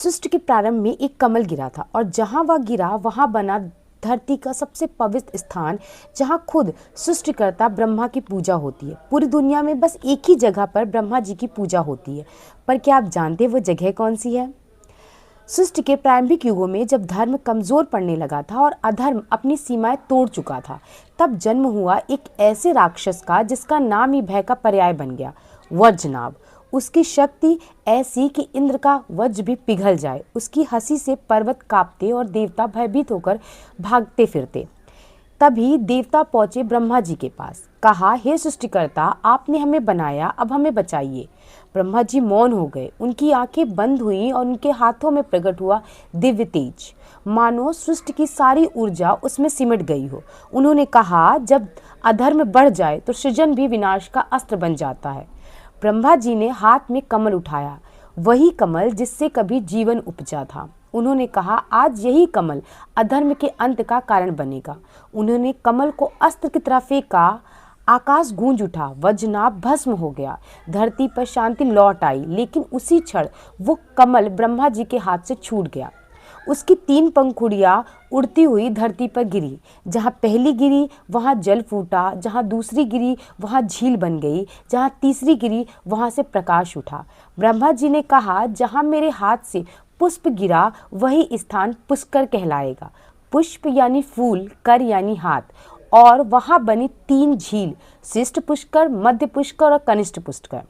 सृष्टि के प्रारंभ में एक कमल गिरा था और जहां वह गिरा वहां बना धरती का सबसे पवित्र स्थान, जहां खुद सृष्टिकर्ता ब्रह्मा की पूजा होती है। पूरी दुनिया में बस एक ही जगह पर ब्रह्मा जी की पूजा होती है, पर क्या आप जानते हैं वो जगह कौन सी है? सृष्टि के प्रारंभिक युगों में जब धर्म कमजोर पड़ने लगा था और अधर्म अपनी सीमाएं तोड़ चुका था, तब जन्म हुआ एक ऐसे राक्षस का जिसका नाम ही भय का पर्याय बन गया, वज्रनाभ। उसकी शक्ति ऐसी कि इंद्र का वज्र भी पिघल जाए। उसकी हंसी से पर्वत कांपते और देवता भयभीत होकर भागते फिरते। तभी देवता पहुंचे ब्रह्मा जी के पास। कहा, हे सृष्टिकर्ता, आपने हमें बनाया, अब हमें बचाइए। ब्रह्मा जी मौन हो गए। उनकी आंखें बंद हुई और उनके हाथों में प्रकट हुआ दिव्य तेज, मानो सृष्टि की सारी ऊर्जा उसमें सिमट गई हो। उन्होंने कहा, जब अधर्म बढ़ जाए तो सृजन भी विनाश का अस्त्र बन जाता है। ब्रह्मा जी ने हाथ में कमल उठाया, वही कमल जिससे कभी जीवन उपजा था। उन्होंने कहा, आज यही कमल अधर्म के अंत का कारण बनेगा। उन्होंने कमल को अस्त्र की तरह फेंका, आकाश गूंज उठा, वज्रनाभ भस्म हो गया, धरती पर शांति लौट आई। लेकिन उसी क्षण वो कमल ब्रह्मा जी के हाथ से छूट गया। उसकी 3 पंखुड़ियां उड़ती हुई धरती पर गिरी। जहाँ पहली गिरी वहाँ जल फूटा, जहाँ दूसरी गिरी वहाँ झील बन गई, जहाँ तीसरी गिरी वहाँ से प्रकाश उठा। ब्रह्मा जी ने कहा, जहाँ मेरे हाथ से पुष्प गिरा वही स्थान पुष्कर कहलाएगा। पुष्प यानी फूल, कर यानी हाथ, और वहाँ बनी 3 झील, श्रेष्ठ पुष्कर, मध्य पुष्कर और कनिष्ठ पुष्कर।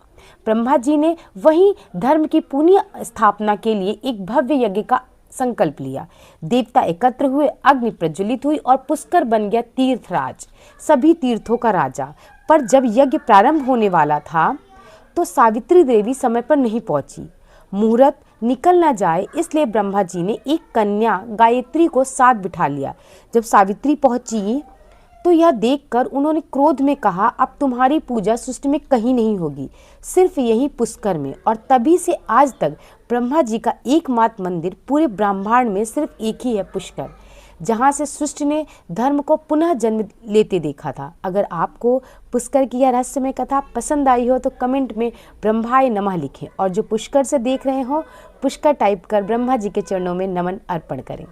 ब्रह्मा जी ने वहीं धर्म की पुण्य स्थापना के लिए एक भव्य यज्ञ का संकल्प लिया। देवता एकत्र हुए, अग्नि प्रज्वलित हुई और पुष्कर बन गया तीर्थराज, सभी तीर्थों का राजा। पर जब यज्ञ प्रारंभ होने वाला था तो सावित्री देवी समय पर नहीं पहुंची। मुहूर्त निकल न जाए इसलिए ब्रह्मा जी ने एक कन्या गायत्री को साथ बिठा लिया। जब सावित्री पहुंची तो यह देखकर उन्होंने क्रोध में कहा, अब तुम्हारी पूजा सृष्टि में कहीं नहीं होगी, सिर्फ यही पुष्कर में। और तभी से आज तक ब्रह्मा जी का एकमात्र मंदिर पूरे ब्रह्मांड में सिर्फ एक ही है, पुष्कर, जहाँ से सृष्टि ने धर्म को पुनः जन्म लेते देखा था। अगर आपको पुष्कर की यह रहस्यमय कथा पसंद आई हो तो कमेंट में ब्रह्माय नमः लिखें, और जो पुष्कर से देख रहे हो पुष्कर टाइप कर ब्रह्मा जी के चरणों में नमन अर्पण करें।